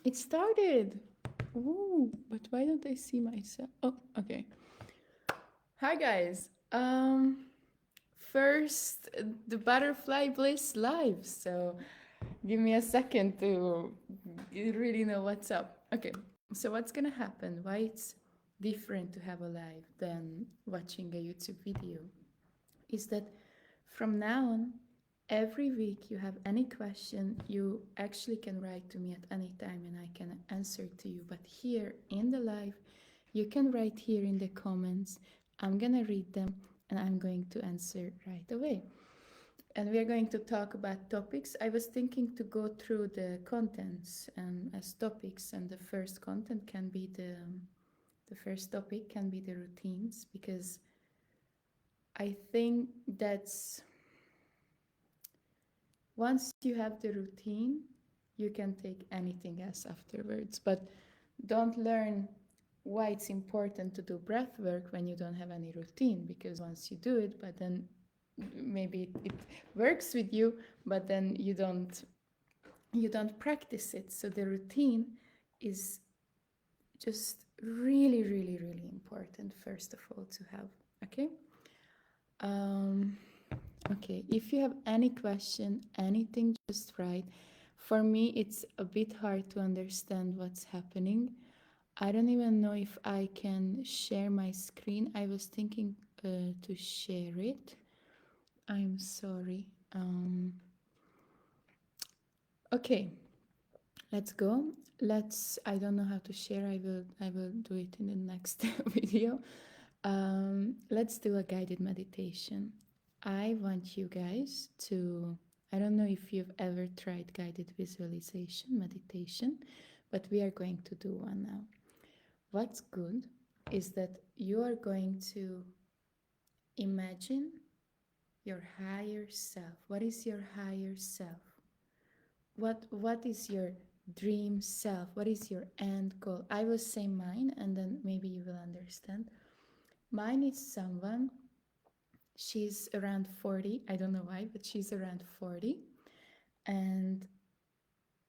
It started. Ooh, but why don't I see myself? Oh, okay. Hi guys. First the butterfly bliss live. So give me a second to really know what's up. Okay. So what's gonna happen? Why it's different to have a live than watching a YouTube video? Is that from now on, every week you have any question, you actually can write to me at any time and I can answer to you. But here in the live, you can write here in the comments. I'm gonna read them and I'm going to answer right away. And we are going to talk about topics. I was thinking to go through the contents as topics, and the first content can be the first topic can be the routines, because I think that's once you have the routine, you can take anything else afterwards. But don't learn why it's important to do breath work when you don't have any routine, because once you do it, but then maybe it works with you, but then you don't practice it. So the routine is just really, really, really important, first of all, to have. Okay. Um, Okay, if you have any question, anything, just write. For me, it's a bit hard to understand what's happening. I don't even know if I can share my screen. I was thinking to share it. I'm sorry. Okay, let's go. I don't know how to share. I will do it in the next video. Let's do a guided meditation. I want you guys to, I don't know if you've ever tried guided visualization meditation, but we are going to do one now. What's good is that you are going to imagine your higher self. What is your higher self? What is your dream self? What is your end goal? I will say mine and then maybe you will understand. Mine is someone, she's around 40. I don't know why, but she's around 40. And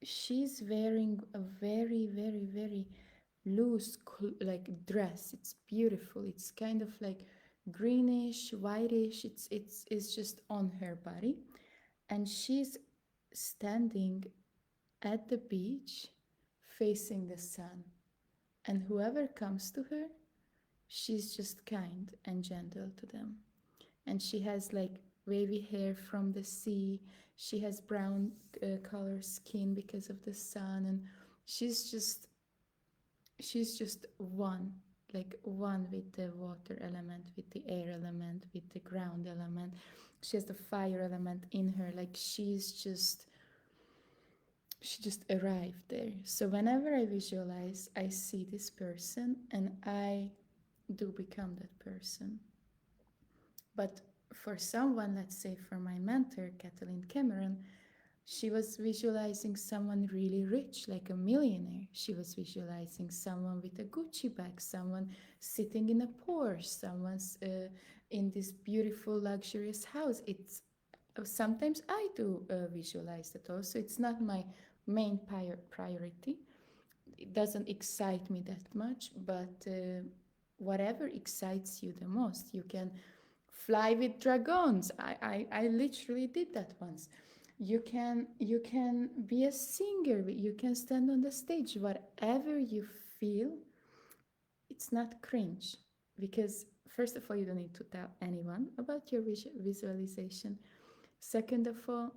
she's wearing a very, very, very loose, like dress. It's beautiful. It's kind of like greenish, whitish. It's just on her body. And she's standing at the beach facing the sun. And whoever comes to her, she's just kind and gentle to them. And she has like wavy hair from the sea. She has brown color skin because of the sun, and she's just she's just one, like one with the water element, with the air element, with the ground element. She has the fire element in her. Like she just arrived there. So whenever I visualize, I see this person and I do become that person. But for someone, let's say for my mentor, Kathleen Cameron, she was visualizing someone really rich, like a millionaire. She was visualizing someone with a Gucci bag, someone sitting in a Porsche, someone's in this beautiful, luxurious house. It's sometimes I do visualize that also. It's not my main priority. It doesn't excite me that much, but whatever excites you the most, you can fly with dragons. I literally did that once. You can be a singer, you can stand on the stage, whatever you feel. It's not cringe, because first of all, you don't need to tell anyone about your visualization. Second of all,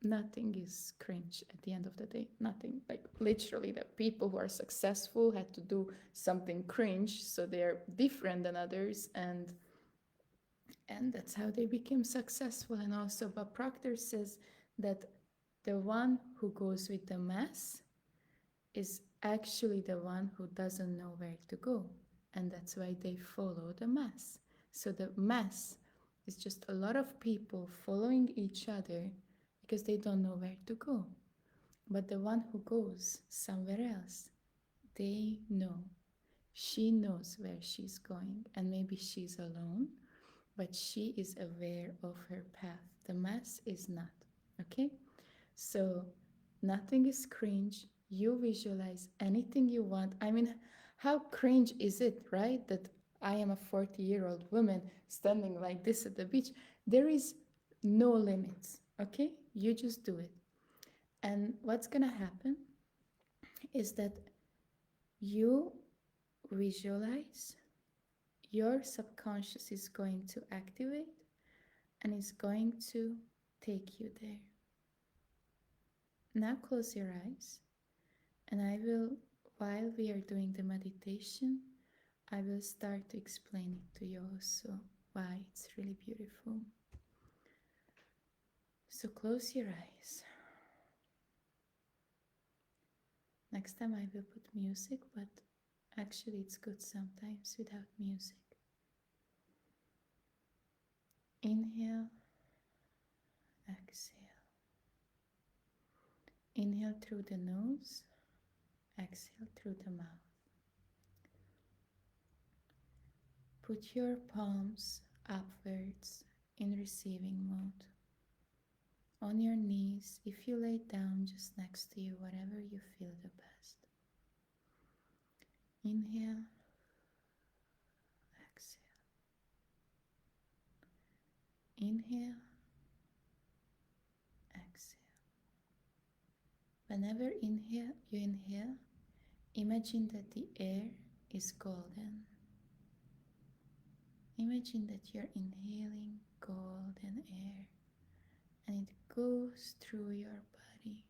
nothing is cringe at the end of the day. Nothing. Like literally, the people who are successful had to do something cringe, so they're different than others, and that's how they became successful. And also Bob Proctor says that the one who goes with the mass is actually the one who doesn't know where to go, and that's why they follow the mass. So the mass is just a lot of people following each other because they don't know where to go. But the one who goes somewhere else, they know. She knows where she's going, and maybe she's alone, but she is aware of her path. The mass is not. Okay? So nothing is cringe. You visualize anything you want. I mean, how cringe is it, right? That I am a 40-year-old woman standing like this at the beach. There is no limits, okay? You just do it. And what's gonna happen is that you visualize, your subconscious is going to activate and is going to take you there. Now close your eyes, and I will, while we are doing the meditation, I will start to explain it to you also why it's really beautiful. So close your eyes. Next time I will put music, but actually it's good sometimes without music. Inhale, exhale. Inhale through the nose, exhale through the mouth. Put your palms upwards in receiving mode. On your knees, if you lay down just next to you, whatever you feel the best. Inhale, exhale. Inhale, exhale. Whenever you inhale, imagine that the air is golden. Imagine that you're inhaling golden air and it goes through your body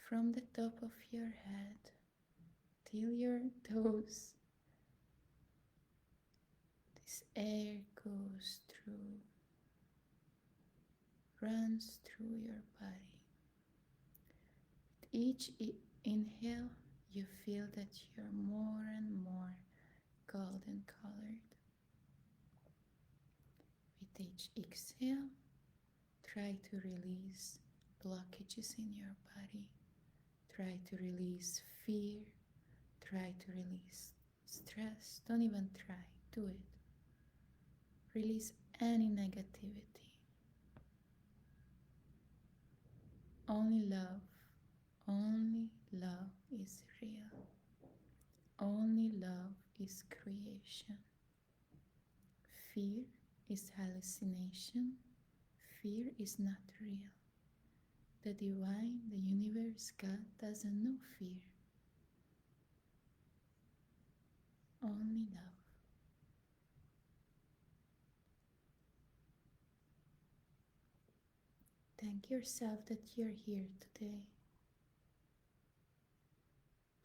from the top of your head till your toes. This air goes through, runs through your body. With each inhale, you feel that you're more and more golden colored. With each exhale, try to release blockages in your body. Try to release fear. Try to release stress. Don't even try. Do it. Release any negativity. Only love is real. Only love is creation. Fear is hallucination. Fear is not real. The divine, the universe, God doesn't know fear. Only love. Thank yourself that you're here today.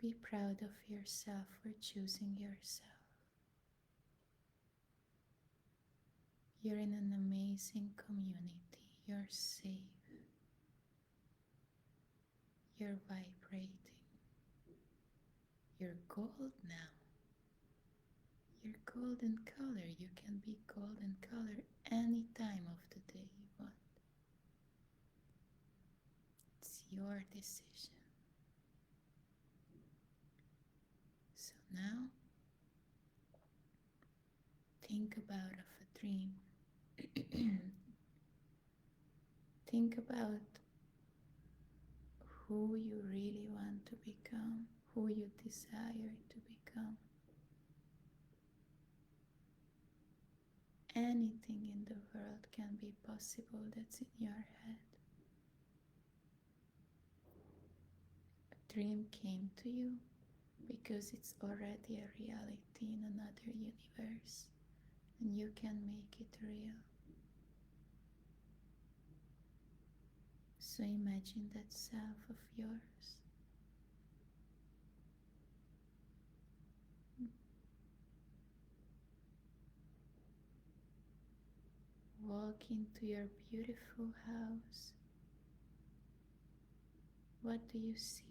Be proud of yourself for choosing yourself. You're in an amazing community. You're safe. You're vibrating. You're gold now. You're golden color. You can be golden color any time of the day you want. It's your decision. So now, think about a dream. Think about who you really want to become, who you desire to become. Anything in the world can be possible that's in your head. A dream came to you because it's already a reality in another universe, and you can make it real. So imagine that self of yours. Walk into your beautiful house. What do you see?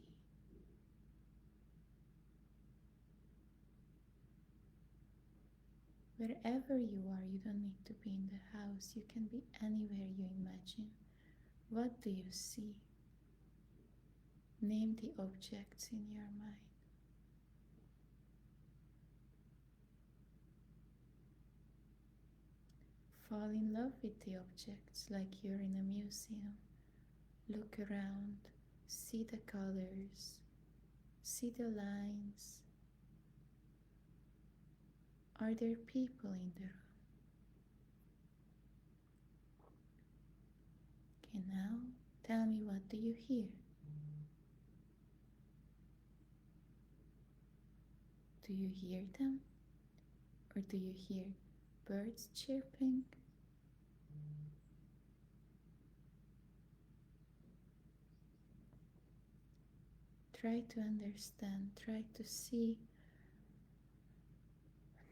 Wherever you are, you don't need to be in the house. You can be anywhere you imagine. What do you see? Name the objects in your mind. Fall in love with the objects like you're in a museum. Look around, See the colors, see the lines. Are there people in the room? Okay, now tell me, what do you hear? Do you hear them? Or do you hear birds chirping? Try to understand, try to see,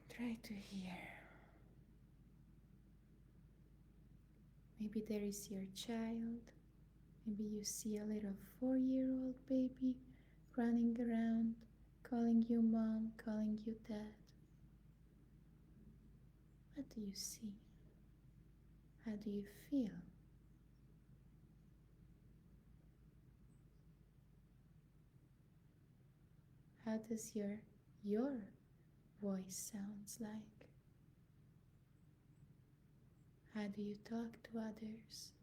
try to hear. Maybe there is your child. Maybe you see a little 4-year-old baby running around, calling you mom, calling you dad. What do you see? How do you feel? How does your voice sounds like? How do you talk to others?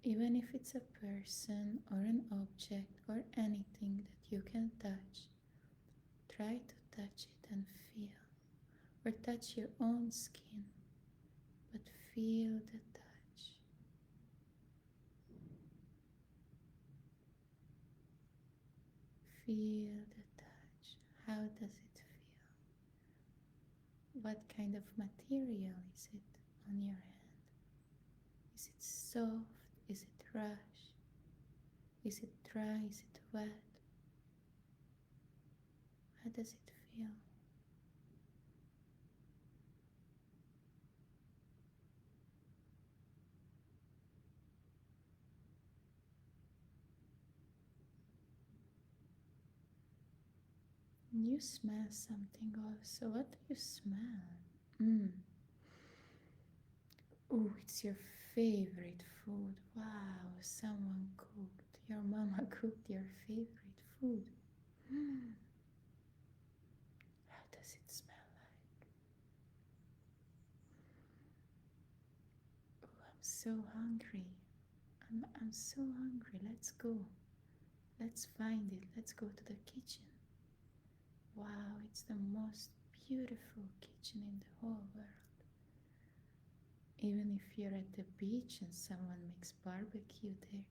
Even if it's a person or an object or anything that you can touch, try to touch it and feel. Or touch your own skin, but feel the touch. Feel the touch. How does it feel? What kind of material is it on your hand? Is it soft? Is it rush? Is it dry? Is it wet? How does it feel? You smell something also. What do you smell? Mm. Oh, it's your favorite food. Wow, someone cooked. Your mama cooked your favorite food. Mm. How does it smell like? Oh, I'm so hungry. I'm so hungry. Let's go. Let's find it. Let's go to the kitchen. Wow, it's the most beautiful kitchen in the whole world. Even if you're at the beach and someone makes barbecue there,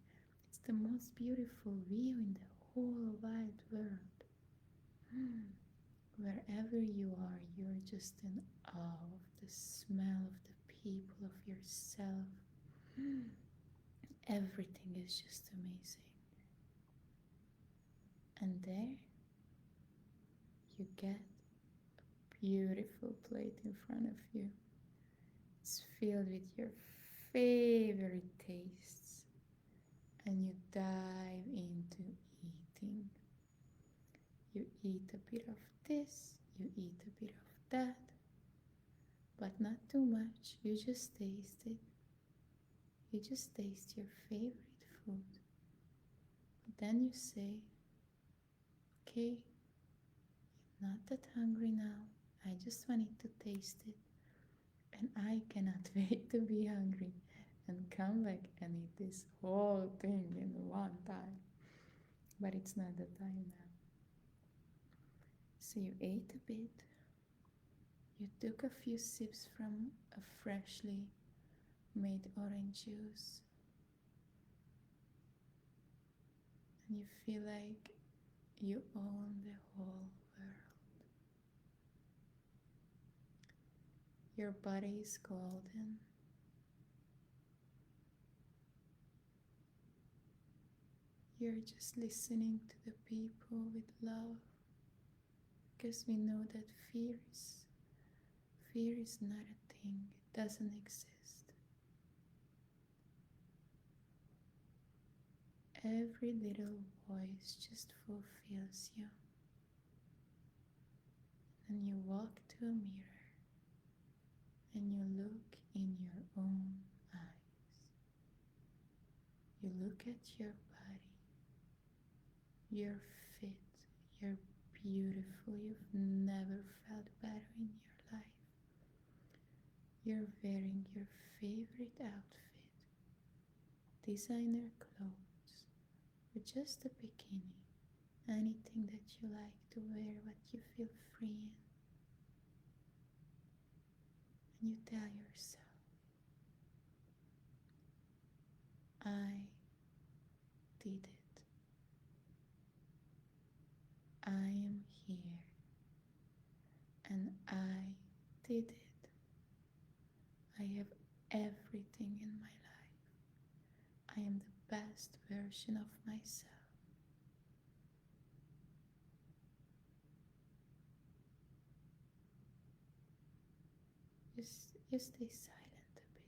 it's the most beautiful view in the whole wide world. Mm. Wherever you are, you're just in awe of the smell of the people, of yourself. Mm. Everything is just amazing. And there you get a beautiful plate in front of you. It's filled with your favorite tastes, and you dive into eating. You eat a bit of this, you eat a bit of that, but not too much. You just taste it. You just taste your favorite food. But then you say, okay, I'm not that hungry now. I just wanted to taste it. And I cannot wait to be hungry and come back and eat this whole thing in one time. But it's not the time now. So you ate a bit. You took a few sips from a freshly made orange juice. And you feel like you own the whole world. Your body is golden. You're just listening to the people with love, because we know that fear is not a thing, it doesn't exist. Every little voice just fulfills you. And you walk to a mirror and you look in your own eyes. You look at your body. You're fit. You're beautiful. You've never felt better in your life. You're wearing your favorite outfit, designer clothes, or just a bikini. Anything that you like to wear, what you feel free in. And you tell yourself, I did it. I am here. And I did it. I have everything in my life. I am the best version of myself. You stay silent a bit.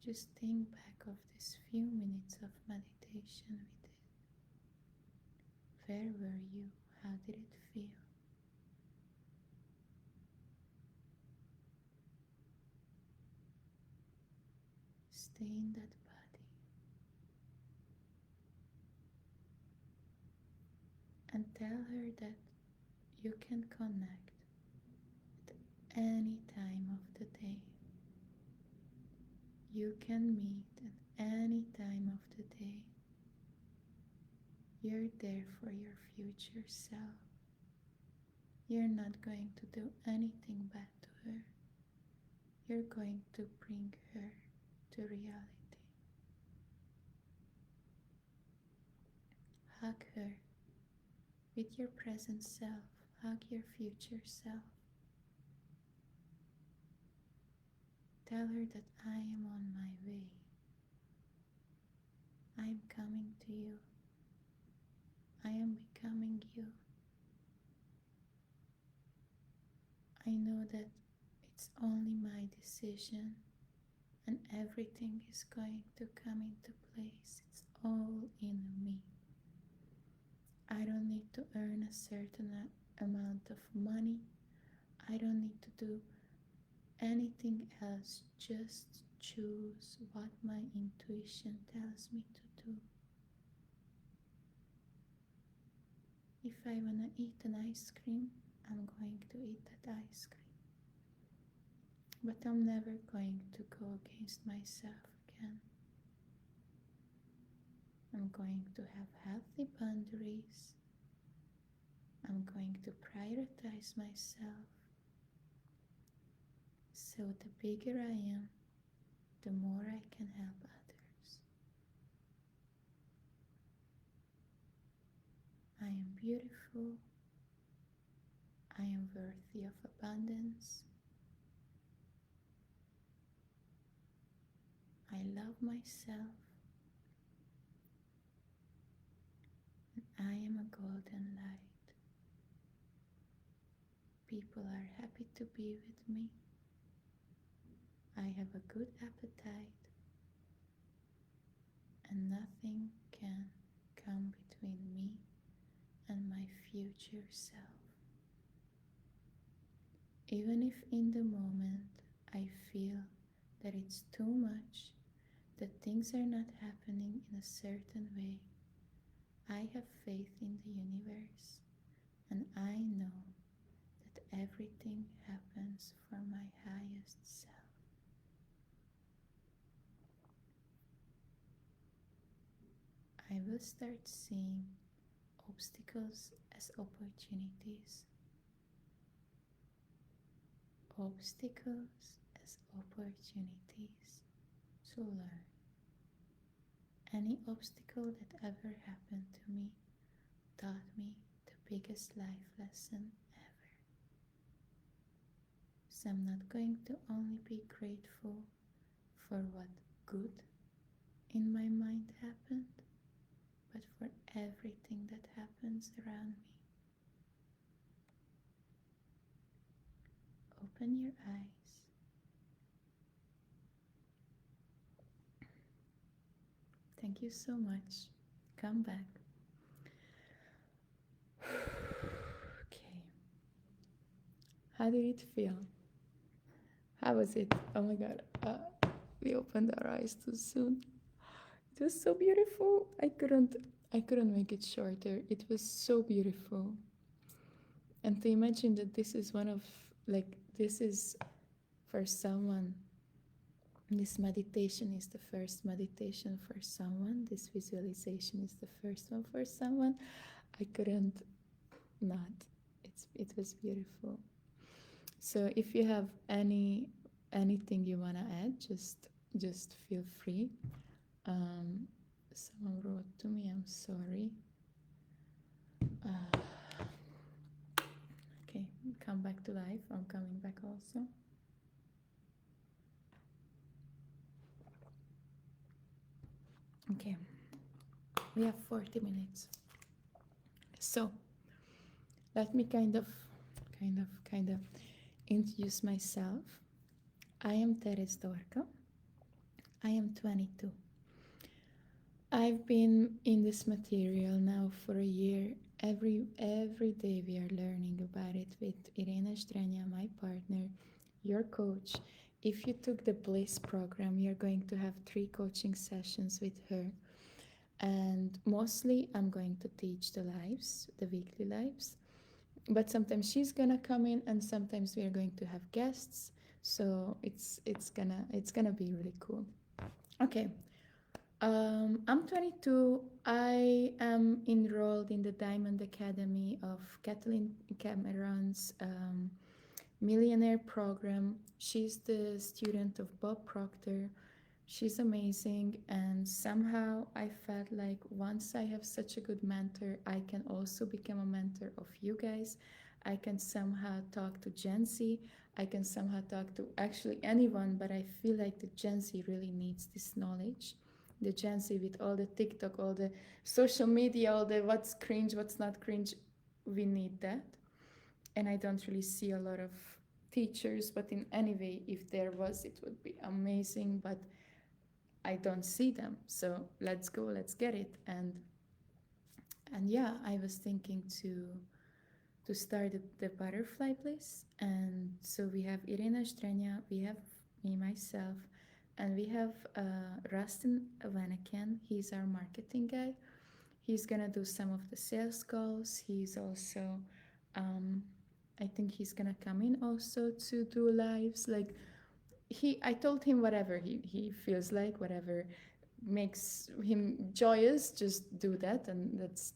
Just think back of this few minutes of meditation we did. Where were you? How did it feel? Stay in that body and tell her that you can connect at any time of the day. You can meet at any time of the day. You're there for your future self. You're not going to do anything bad to her. You're going to bring her to reality. Hug her with your present self. Hug your future self. Tell her that I am on my way. I am coming to you. I am becoming you. I know that it's only my decision and everything is going to come into place. It's all in me. I don't need to earn a certain amount of money. I don't need to do anything else. Just choose what my intuition tells me to do. If I want to eat an ice cream, I'm going to eat that ice cream. But I'm never going to go against myself again. I'm going to have healthy boundaries. I'm going to prioritize myself. So the bigger I am, the more I can help others. I am beautiful. I am worthy of abundance. I love myself. And I am a golden light. People are happy to be with me. I have a good appetite. And nothing can come between me and my future self. Even if in the moment I feel that it's too much, that things are not happening in a certain way, I have faith in the universe and I know that everything happens for my highest self. I will start seeing obstacles as opportunities. Obstacles as opportunities to learn. Any obstacle that ever happened to me taught me the biggest life lesson ever. So I'm not going to only be grateful for what good in my mind happened, but for everything that happens around me. Open your eyes. Thank you so much. Come back. Okay. How did it feel? How was it? Oh my god. We opened our eyes too soon. It was so beautiful. I couldn't make it shorter. It was so beautiful. And to imagine that this is one of Like, this is for someone, this meditation is the first meditation for someone, this visualization is the first one for someone. I couldn't not. It was beautiful. So if you have anything you want to add, just feel free. um, Someone wrote to me, I'm sorry. uh, okay, come back to life. I'm coming back also. Okay, we have 40 minutes. So let me kind of introduce myself. I am Teres Dorka. I am 22. I've been in this material now for a year. Every day we are learning about it with Irena Strenja, my partner, your coach. If you took the Bliss program, you're going to have 3 coaching sessions with her. And mostly I'm going to teach the lives, the weekly lives. But sometimes she's gonna come in, and sometimes we are going to have guests. So it's gonna be really cool. Okay. I'm 22. I am enrolled in the Diamond Academy of Kathleen Cameron's Millionaire program. She's the student of Bob Proctor. She's amazing, and somehow I felt like once I have such a good mentor, I can also become a mentor of you guys. I can somehow talk to Gen Z. I can somehow talk to actually anyone, but I feel like the Gen Z really needs this knowledge. The Gen Z with all the TikTok, all the social media, all the what's cringe, what's not cringe, we need that. And I don't really see a lot of teachers, but in any way, if there was, it would be amazing. But I don't see them. So let's go, let's get it. And yeah, I was thinking to start the butterfly bliss. And so we have Irina Strenja, we have me myself, and we have Rustin Vanaken. He's our marketing guy. He's gonna do some of the sales calls. He's also I think he's gonna come in also to do lives. Like, I told him whatever he feels like, whatever makes him joyous, just do that. And that's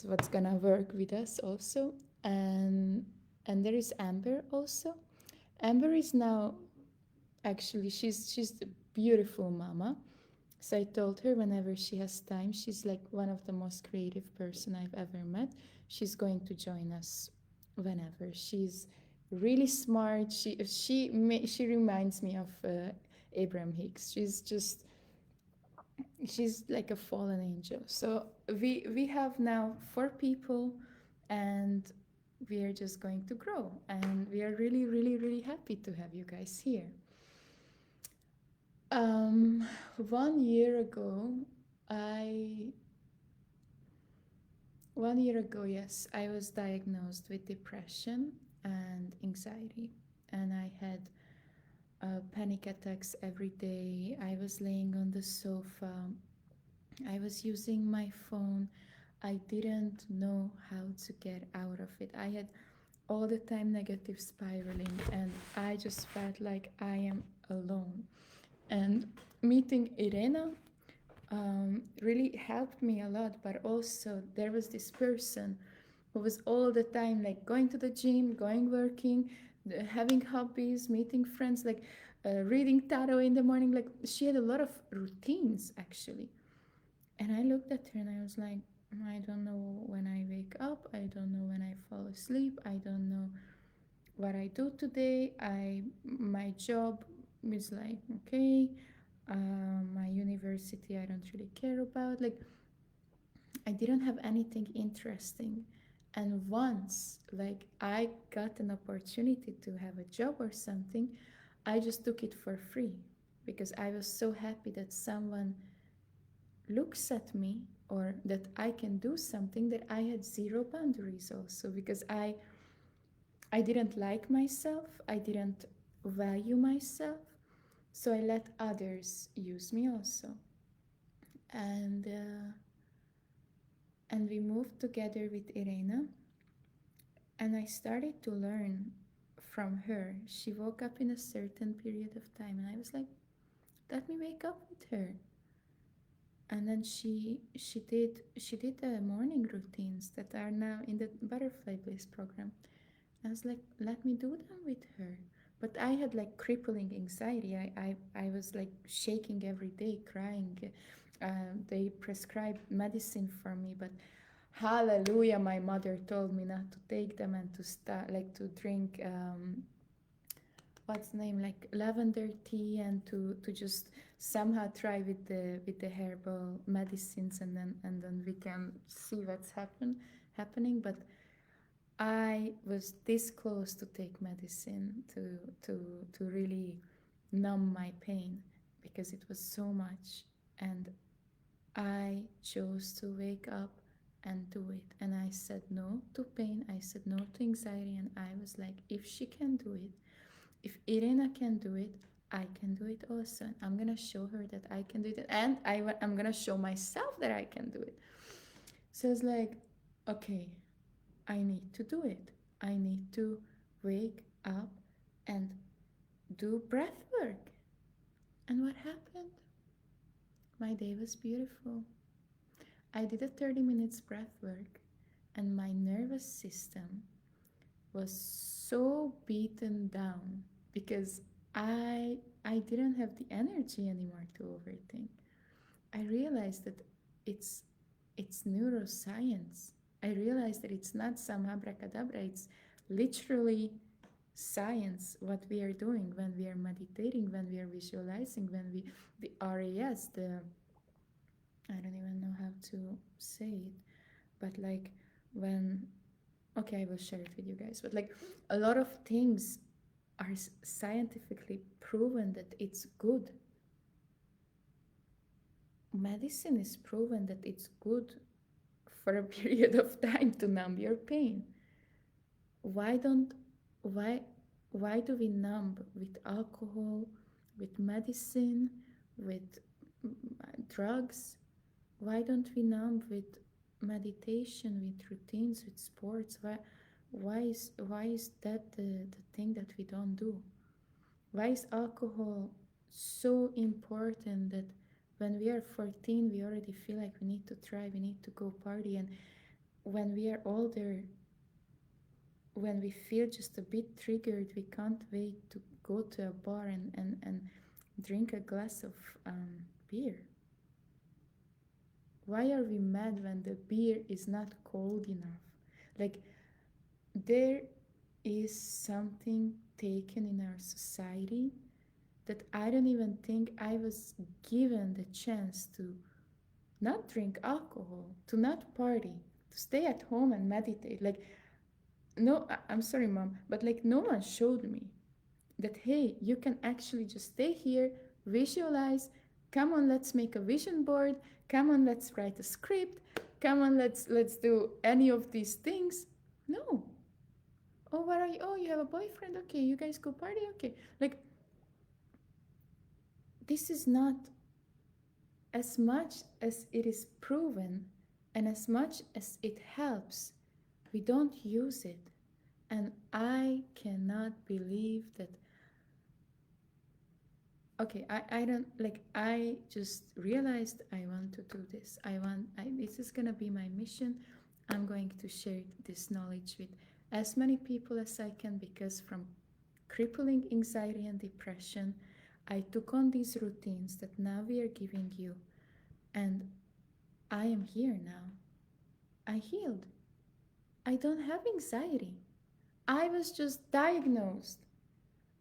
what's gonna work with us also. And there is Amber also. Amber is now, actually, she's a beautiful mama. So I told her whenever she has time, she's like one of the most creative person I've ever met. She's going to join us whenever. She's really smart. She reminds me of Abraham Hicks. She's like a fallen angel. So we have now 4 people, and we are just going to grow, and we are really really really happy to have you guys here. Um, 1 year ago, I 1 year ago, yes, I was diagnosed with depression and anxiety, and I had panic attacks every day. I was laying on the sofa. I was using my phone. I didn't know how to get out of it. I had all the time negative spiraling, and I just felt like I am alone. And meeting Irena really helped me a lot. But also, there was this person who was all the time like going to the gym, going working, having hobbies, meeting friends, like reading tarot in the morning. Like, she had a lot of routines actually. And I looked at her and I was like, I don't know when I wake up. I don't know when I fall asleep. I don't know what I do today. My job is like, okay. My university, I don't really care about. Like, I didn't have anything interesting. And once, like, I got an opportunity to have a job or something, I just took it for free because I was so happy that someone looks at me, or that I can do something, that I had zero boundaries also, because I didn't like myself, I didn't value myself, so I let others use me also. And and we moved together with Irena, and I started to learn. from her. She woke up in a certain period of time, and I was like, let me wake up with her. And then she did the morning routines that are now in the Butterfly Bliss program. I was like, let me do them with her. But I had like crippling anxiety. I was like shaking every day, crying. They prescribed medicine for me, but hallelujah, my mother told me not to take them and to start like to drink what's the name, like lavender tea, and to just somehow try with the herbal medicines, and then we can see what's happening. But I was this close to take medicine to really numb my pain, because it was so much. And I chose to wake up and do it. And I said no to pain, I said no to anxiety, and I was like, if she can do it, if Irina can do it, I can do it also. And I'm gonna show her that I can do it, and I'm gonna show myself that I can do it. So it's like, okay, I need to do it. I need to wake up and do breath work. And what happened? My day was beautiful. I did a 30 minutes breath work, and my nervous system was so beaten down, because I didn't have the energy anymore to overthink. I realized that it's it's neuroscience. I realized that it's not some abracadabra, it's literally science what we are doing when we are meditating, when we are visualizing, when we the RAS, the I don't even know how to say it, but like when okay, I will share it with you guys. But like a lot of things are scientifically proven that it's good. Medicine is proven that it's good for a period of time to numb your pain. Why don't why why do we numb with alcohol, with medicine, with drugs? Why don't we numb with meditation, with routines, with sports? Why is that the thing that we don't do? Why is alcohol so important that when we are 14 we already feel like we need to try, we need to go party, and when we are older, when we feel just a bit triggered, we can't wait to go to a bar and drink a glass of beer? Why are we mad when the beer is not cold enough? Like, there is something taken in our society that I don't even think I was given the chance to not drink alcohol, to not party, to stay at home and meditate. Like, no, I'm sorry, mom, but like, no one showed me that, hey, you can actually just stay here, visualize. Come on, let's make a vision board. Come on, let's write a script. Come on, let's do any of these things. No. Oh, where are you? Oh, you have a boyfriend? Okay, you guys go party? Okay. Like, this is not, as much as it is proven and as much as it helps, we don't use it. And I cannot believe that. Okay, I don't like, I just realized I want to do this. This is gonna be my mission. I'm going to share this knowledge with as many people as I can, because from crippling anxiety and depression, I took on these routines that now we are giving you, and I am here now. I healed. I don't have anxiety. I was just diagnosed,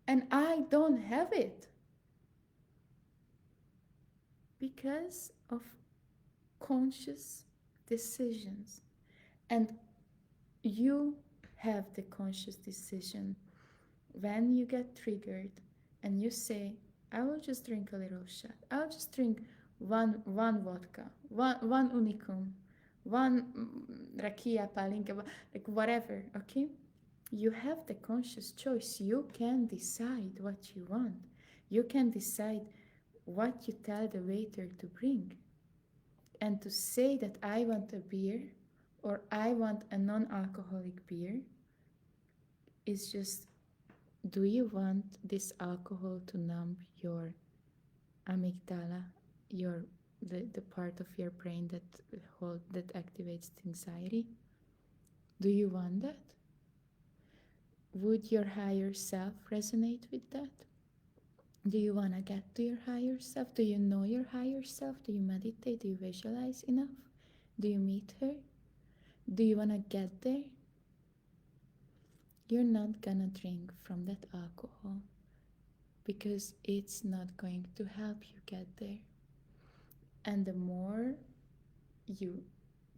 and I don't have it because of conscious decisions. And you have the conscious decision when you get triggered and you say, I will just drink a little shot. I'll just drink one vodka, one unicum, one rakia palinka, like whatever, okay? You have the conscious choice. You can decide what you want. You can decide what you tell the waiter to bring. And to say that I want a beer or I want a non alcoholic beer is just Do you want this alcohol to numb your amygdala, your the part of your brain that activates anxiety? Do you want that? Would your higher self resonate with that? Do you want to get to your higher self? Do you know your higher self? Do you meditate? Do you visualize enough? Do you meet her? Do you want to get there? You're not gonna drink from that alcohol because it's not going to help you get there. And the more you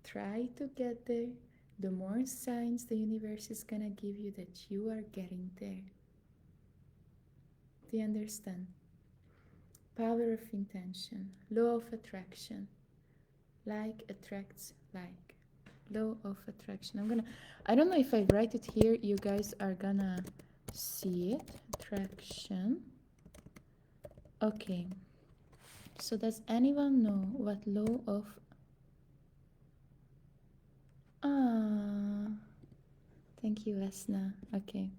try to get there, the more signs the universe is gonna give you that you are getting there. Do you understand? Power of intention, law of attraction. Like attracts like. Law of attraction. I don't know if I write it here, you guys are gonna see it. Attraction. Okay. So does anyone know what law of thank you, Vesna. Okay.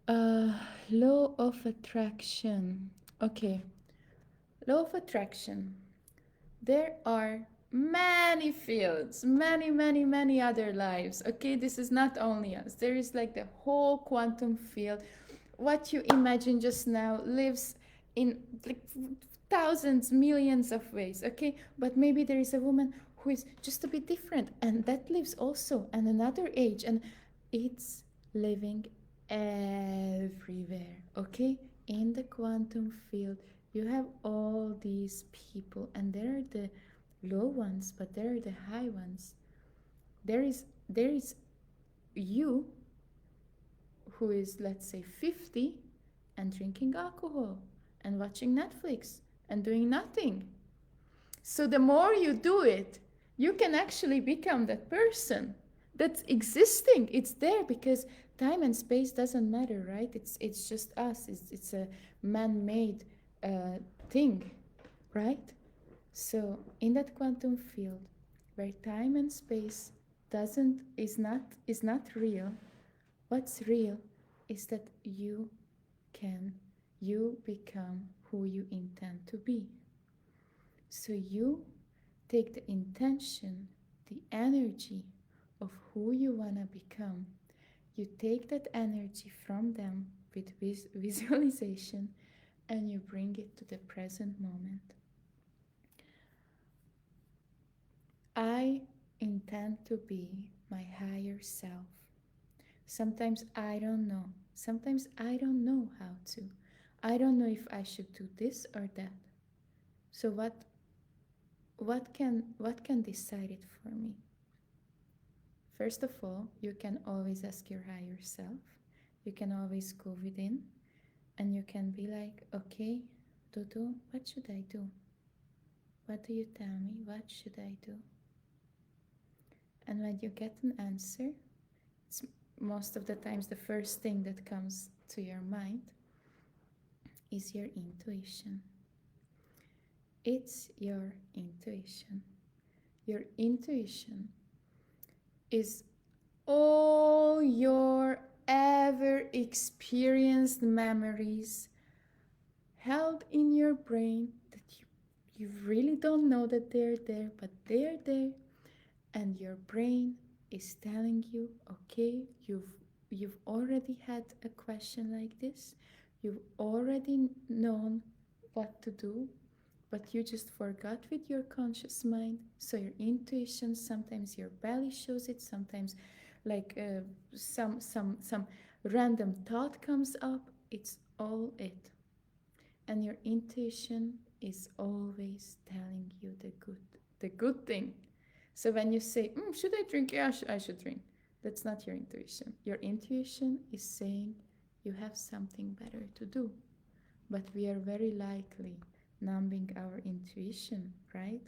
Uh Law of attraction. Okay. Law of attraction. There are many fields, many other lives. Okay, this is not only us. There is like the whole quantum field. What you imagine just now lives in like thousands, millions of ways. Okay, but maybe there is a woman who is just a bit different, and that lives also in another age, and it's living everywhere. Okay, in the quantum field you have all these people, and there are the low ones, but there are the high ones. There is you who is, let's say, 50 and drinking alcohol and watching Netflix and doing nothing. So the more you do it, you can actually become that person that's existing. It's there because time and space doesn't matter, right? It's just us. It's a man-made thing, right? So in that quantum field where time and space doesn't is not real, what's real is that you become who you intend to be. So you take the intention, the energy of who you want to become. You take that energy from them with visualization and you bring it to the present moment. I intend to be my higher self. Sometimes I don't know. Sometimes I don't know how to. I don't know if I should do this or that. So what can decide it for me? First of all, you can always ask your higher self. You can always go within and you can be like, okay, Dodo, what should I do? What do you tell me? What should I do? And when you get an answer, it's most of the times the first thing that comes to your mind is your intuition. It's your intuition. Your intuition is all your ever experienced memories held in your brain that you really don't know that they're there, but they're there. And your brain is telling you, okay, you've already had a question like this. You've already known what to do, but you just forgot with your conscious mind. So your intuition, sometimes your belly shows it, sometimes like some random thought comes up. It's all it. And your intuition is always telling you the good thing. So when you say, should I drink? Yeah, I should drink. That's not your intuition. Your intuition is saying you have something better to do. But we are very likely numbing our intuition, right?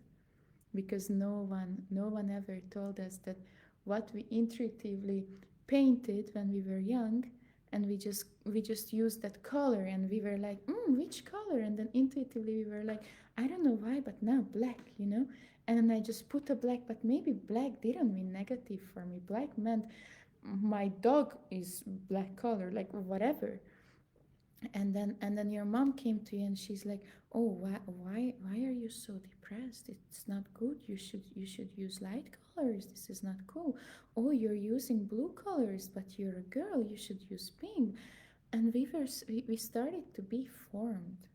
Because no one ever told us that what we intuitively painted when we were young, and we just used that color and we were like, which color? And then intuitively we were like, I don't know why, but now black, and then I just put a black, but maybe black didn't mean negative for me. Black meant my dog is black color, like whatever. And then your mom came to you and she's like, oh, why are you so depressed? It's not good. You should use light colors. This is not cool. Oh, you're using blue colors, but you're a girl. You should use pink. And we started to be formed.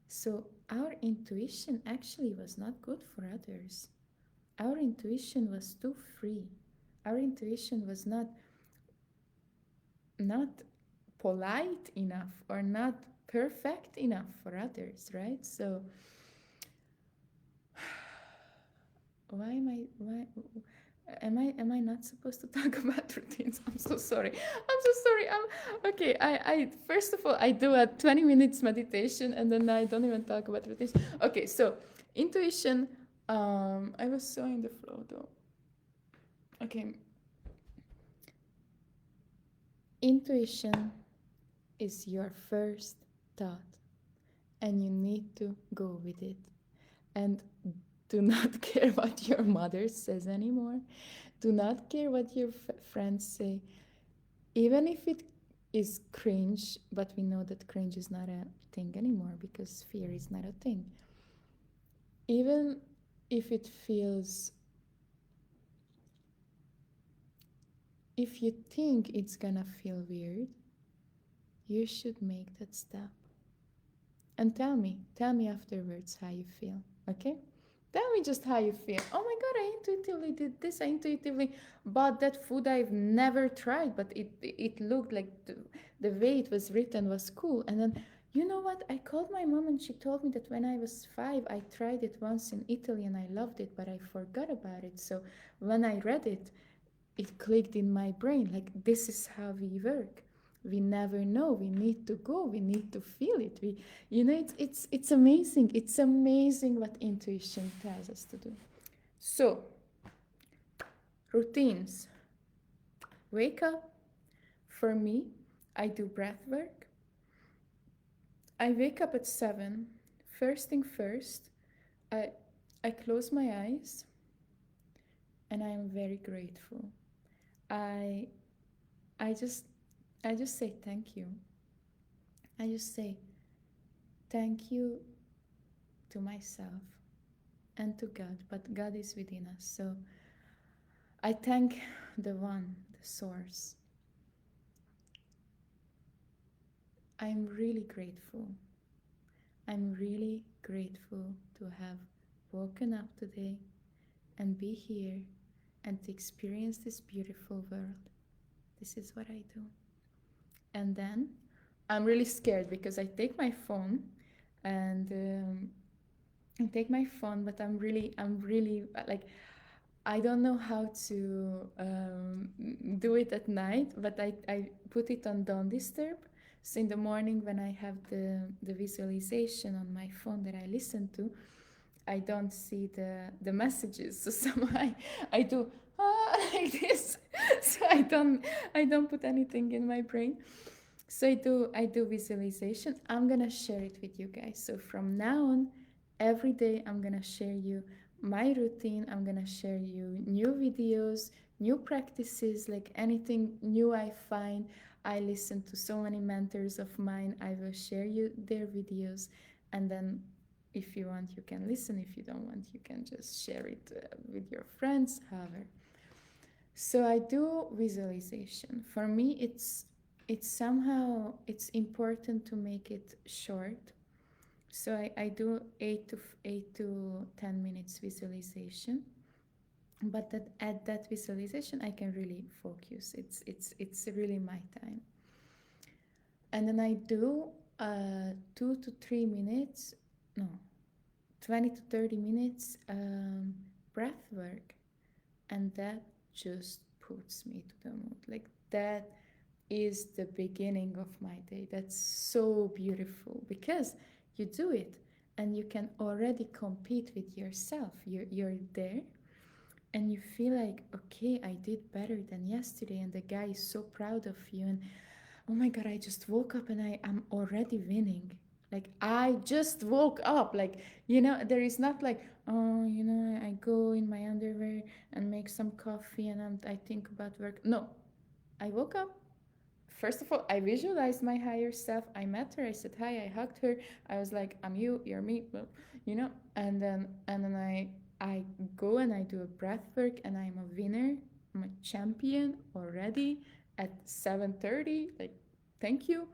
So our intuition actually was not good for others. Our intuition was too free. Our intuition was not polite enough or not perfect enough for others, right? So why am I not supposed to talk about routines? I'm so sorry. I'm so sorry. Okay. I first of all I do a 20 minutes meditation and then I don't even talk about routines. Okay, so intuition. I was so in the flow though. Okay, intuition is your first thought, and you need to go with it. And do not care what your mother says anymore. Do not care what your friends say, even if it is cringe, but we know that cringe is not a thing anymore because fear is not a thing. Even if it feels, if you think it's gonna feel weird, you should make that step. And tell me afterwards how you feel, okay? Tell me just how you feel. Oh my god, I intuitively did this. I intuitively bought that food I've never tried, but it looked like the way it was written was cool. And then, you know what? I called my mom and she told me that when I was 5, I tried it once in Italy and I loved it, but I forgot about it. So when I read it, it clicked in my brain. Like, this is how we work. We never know. We need to go. We need to feel it. It's amazing. It's amazing what intuition tells us to do. So, routines. Wake up. For me, I do breath work. I wake up at 7. First thing first, I I close my eyes and I am very grateful. I I just I just say thank you. I just say thank you to myself and to God, but God is within us. So I thank the one, the source. I'm really grateful. I'm really grateful to have woken up today and be here and to experience this beautiful world. This is what I do. And then I'm really scared because I take my phone and I take my phone, but I'm really like, I don't know how to do it at night, but I put it on Don't Disturb. So in the morning when I have the visualization on my phone that I listen to, I don't see the messages. So somehow I do like this. So I don't put anything in my brain. So I do visualization. I'm gonna share it with you guys. So from now on, every day I'm gonna share you my routine. I'm gonna share you new videos, new practices, like anything new I find. I listen to so many mentors of mine. I will share you their videos, and then if you want, you can listen. If you don't want, you can just share it with your friends. However, so I do visualization. For me, it's somehow it's important to make it short. So I do 8 to 10 minutes visualization, but at that visualization I can really focus. It's really my time. And then I do 2 to 3 minutes, no, 20 to 30 minutes breath work, and that just puts me to the mood. Like, that is the beginning of my day. That's so beautiful because you do it and you can already compete with yourself. You're there and you feel like, okay, I did better than yesterday, and the guy is so proud of you. And oh my god, I just woke up and I'm already winning. Like, I just woke up. Like, there is not like, oh, I go in my underwear and make some coffee and I think about work. No, I woke up. First of all, I visualized my higher self. I met her. I said hi. I hugged her. I was like, "I'm you. You're me." Well, you know. And then I go and I do a breath work, and I'm a winner. I'm a champion already at 7:30. Like, thank you.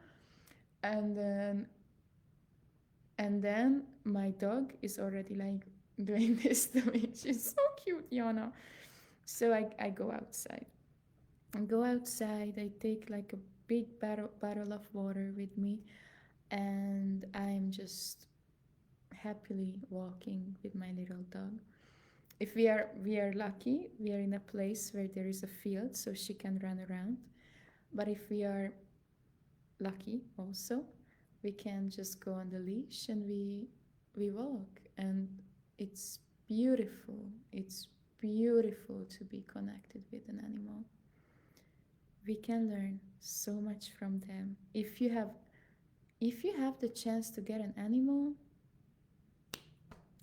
And then my dog is already like doing this to me. She's so cute, Yana. So I go outside. I go outside. I take like a big bottle of water with me, and I'm just happily walking with my little dog. If we are lucky, we are in a place where there is a field so she can run around. But if we are lucky also, we can just go on the leash and we walk, and it's beautiful. It's beautiful to be connected with an animal. We can learn so much from them. If you have the chance to get an animal,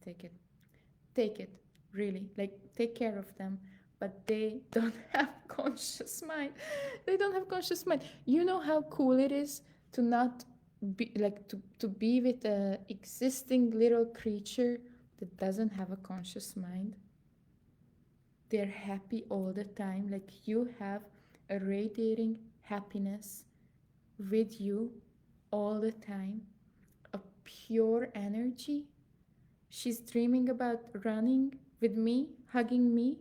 take it. Take it. Really. Like, take care of them. But they don't have conscious mind. They don't have conscious mind. You know how cool it is to not be like to be with a existing little creature that doesn't have a conscious mind. They're happy all the time. Like, you have a radiating happiness with you all the time, a pure energy. She's dreaming about running with me, hugging me.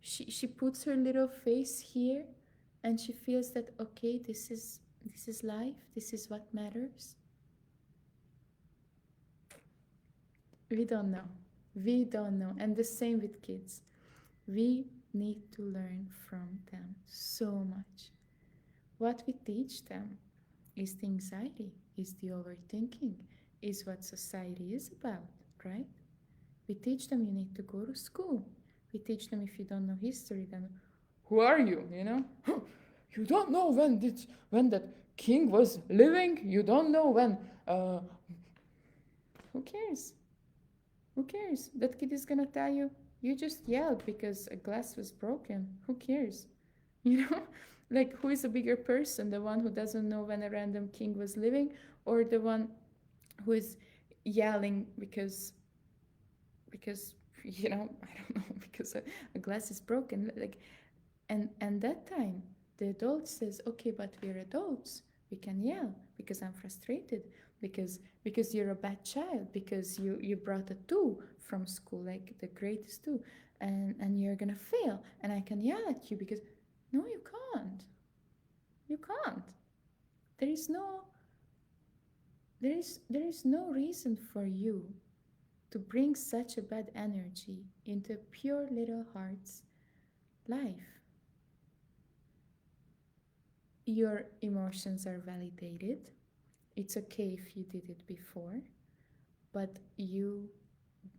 She puts her little face here, and she feels that, okay, this is life. This is what matters. We don't know. We don't know. And the same with kids. We need to learn from them so much. What we teach them is the anxiety, is the overthinking, is what society is about, right? We teach them you need to go to school. We teach them if you don't know history, then who are you? You know, you don't know when that king was living. You don't know when. Who cares? Who cares? That kid is gonna tell you you just yelled because a glass was broken. Who cares? You know, like, who is a bigger person? The one who doesn't know when a random king was living, or the one who is yelling because I don't know, because a glass is broken, like. And that time the adult says, okay, but we're adults, we can yell because I'm frustrated, because you're a bad child, because you brought a 2 from school, like the greatest 2, and you're gonna fail, and I can yell at you because, no, you can't. You can't. There is no there is no reason for you to bring such a bad energy into a pure little heart's life. Your emotions are validated. It's okay if you did it before, but you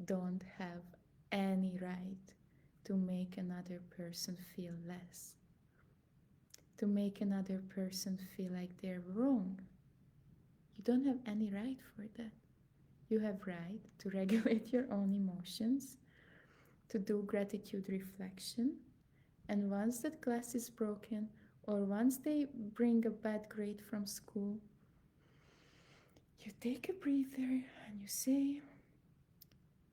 don't have any right to make another person feel less, to make another person feel like they're wrong. You don't have any right for that. You have right to regulate your own emotions, to do gratitude reflection, and once that glass is broken, or once they bring a bad grade from school, you take a breather and you say,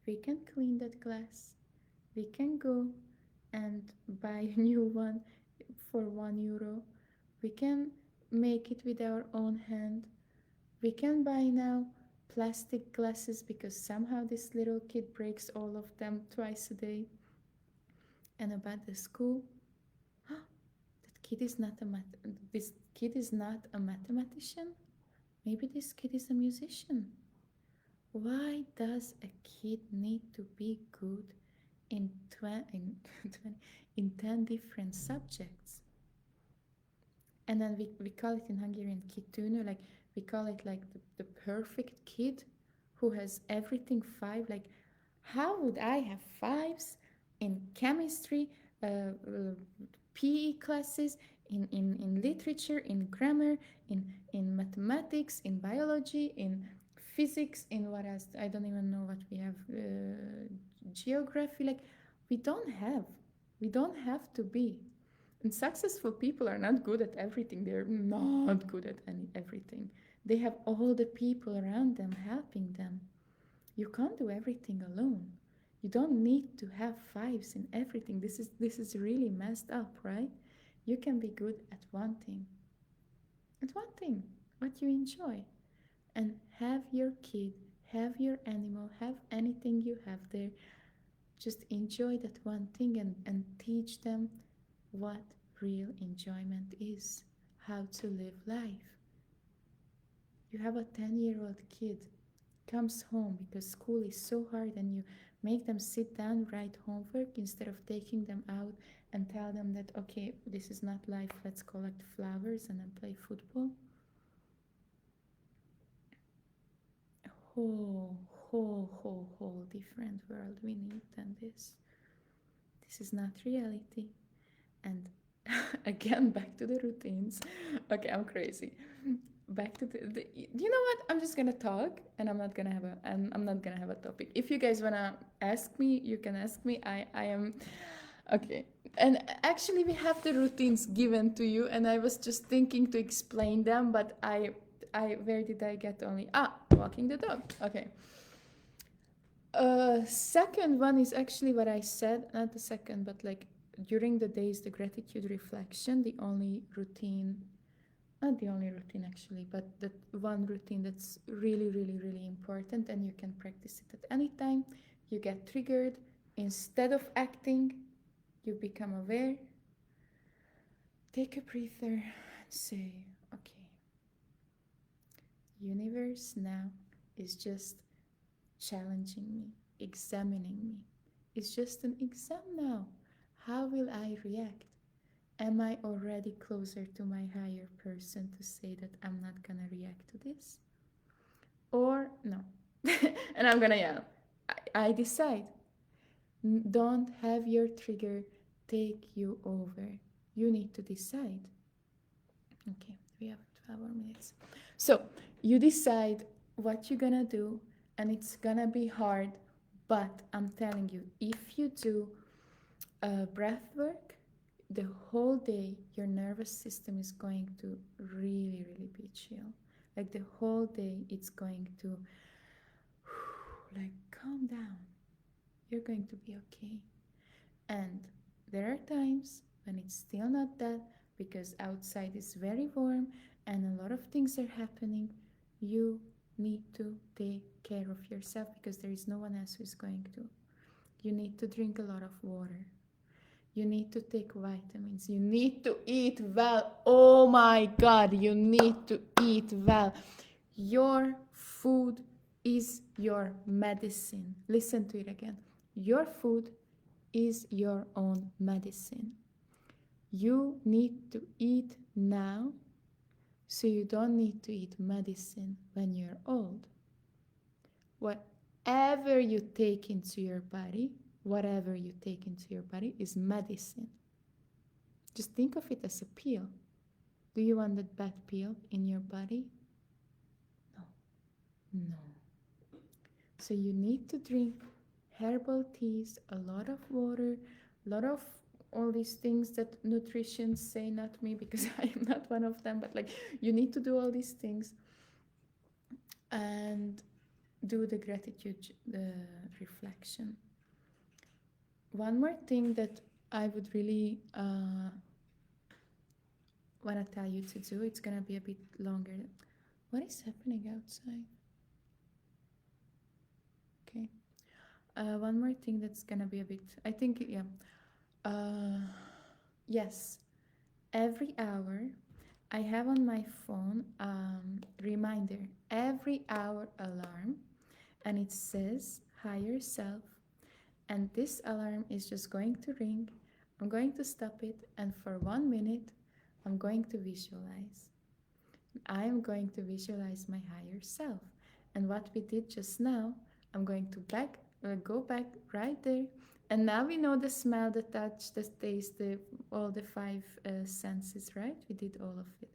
we can clean that glass. We can go and buy a new one for €1. We can make it with our own hand. We can buy now plastic glasses because somehow this little kid breaks all of them twice a day. And about the school, that kid is not a this kid is not a mathematician. Maybe this kid is a musician. Why does a kid need to be good in 10 different subjects? And then we call it in Hungarian kitűnő, like we call it like the perfect kid who has everything 5. Like, how would I have 5s in chemistry, PE classes, in literature, in grammar, in mathematics, in biology, in physics, in what else? I don't even know what we have. Geography. Like, we don't have to be. And successful people are not good at everything. They're not good at everything. They have all the people around them helping them. You can't do everything alone. You don't need to have fives in everything. This is really messed up, right? You can be good at one thing. At one thing, what you enjoy. And have your kid, have your animal, have anything you have there. Just enjoy that one thing and teach them what real enjoyment is, how to live life. You have a 10-year-old kid comes home because school is so hard and you make them sit down, write homework instead of taking them out and tell them that, okay, this is not life, let's collect flowers and then play football. Whole different world we need than this. This is not reality. And again, back to the routines. Okay, I'm crazy. Back to the you know what? I'm just gonna talk, and I'm not gonna have a topic. If you guys wanna ask me, you can ask me. I am okay. And actually, we have the routines given to you, and I was just thinking to explain them, but I where did I get only walking the dog? Okay. Second one is actually what I said, not the second, but like during the days, the gratitude reflection, the only routine, not the only routine actually, but the one routine that's really, really, really important, and you can practice it at any time. You get triggered, instead of acting, you become aware. Take a breather and say, okay, universe now is just challenging me, examining me. It's just an exam now. How will I react? Am I already closer to my higher person to say that I'm not gonna react to this? Or no? And I'm gonna yell. I decide. Don't have your trigger take you over. You need to decide. Okay, we have 12 more minutes. So you decide what you're gonna do, and it's gonna be hard, but I'm telling you, if you do breath work, the whole day your nervous system is going to really, really be chill. Like the whole day it's going to like calm down. You're going to be okay. And there are times when it's still not that, because outside is very warm and a lot of things are happening. You need to take care of yourself because there is no one else who is going to. You need to drink a lot of water. You need to take vitamins. You need to eat well. Oh my God, you need to eat well. Your food is your medicine. Listen to it again. Your food is your own medicine. You need to eat now so you don't need to eat medicine when you're old. Whatever you take into your body, whatever you take into your body is medicine. Just think of it as a pill. Do you want that bad pill in your body? No. No. So you need to drink herbal teas, a lot of water, a lot of all these things that nutrition say, not me because I am not one of them, but like you need to do all these things and do the gratitude reflection. One more thing that I would really want to tell you to do, it's gonna be a bit longer. What is happening outside? Okay. One more thing that's gonna be a bit, I think, yeah. Yes, every hour I have on my phone reminder, every hour alarm, and it says higher self. And this alarm is just going to ring. I'm going to stop it, and for 1 minute, I'm going to visualize. I am going to visualize my higher self. And what we did just now, I'm going to go back right there. And now we know the smell, the touch, the taste, all the five senses, right? We did all of it.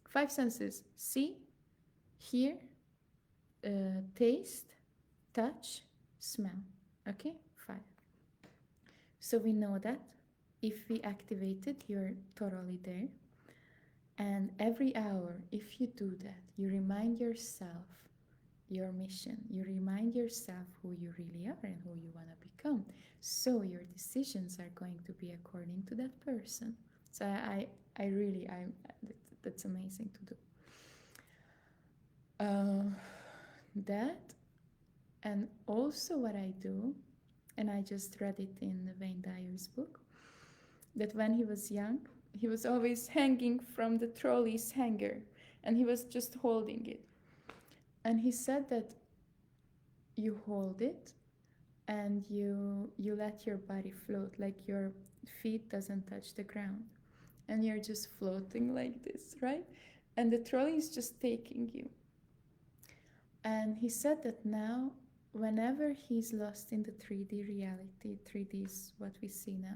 Five senses: see, hear, taste, touch, smell. Okay, five. So we know that. If we activate it, you're totally there. And every hour, if you do that, you remind yourself your mission. You remind yourself who you really are and who you want to become. So your decisions are going to be according to that person. So I really, that's amazing to do. That, and also what I do, and I just read it in the Wayne Dyer's book, that when he was young, he was always hanging from the trolley's hanger, and he was just holding it. And he said that you hold it and you let your body float, like your feet doesn't touch the ground, and you're just floating like this, right? And the trolley is just taking you. And he said that now, whenever he's lost in the 3D reality, 3D is what we see now,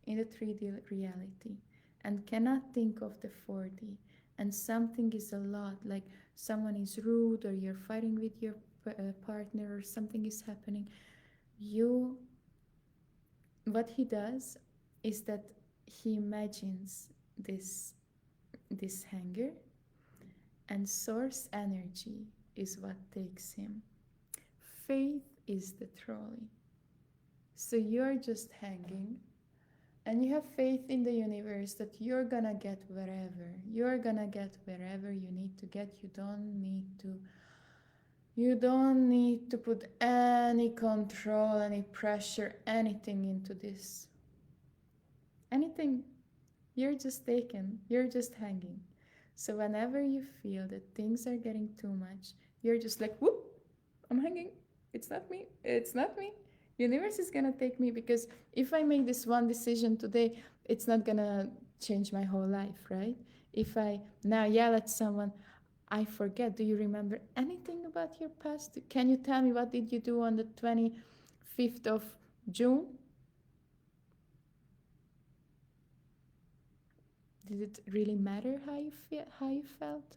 in the 3D reality, and cannot think of the 4D, and something is a lot, like someone is rude or you're fighting with your partner or something is happening, you, what he does is that he imagines this hanger, and source energy is what takes him. Faith is the trolley. So you're just hanging, and you have faith in the universe that you're gonna get wherever. You're gonna get wherever you need to get. You don't need to put any control, any pressure, anything into this. Anything. You're just taken. You're just hanging. So whenever you feel that things are getting too much, you're just like, whoop, I'm hanging. It's not me. It's not me. Universe is gonna take me, because if I make this one decision today, it's not gonna change my whole life, right? If I now yell at someone, I forget. Do you remember anything about your past? Can you tell me what did you do on the 25th of June? Did it really matter how you felt?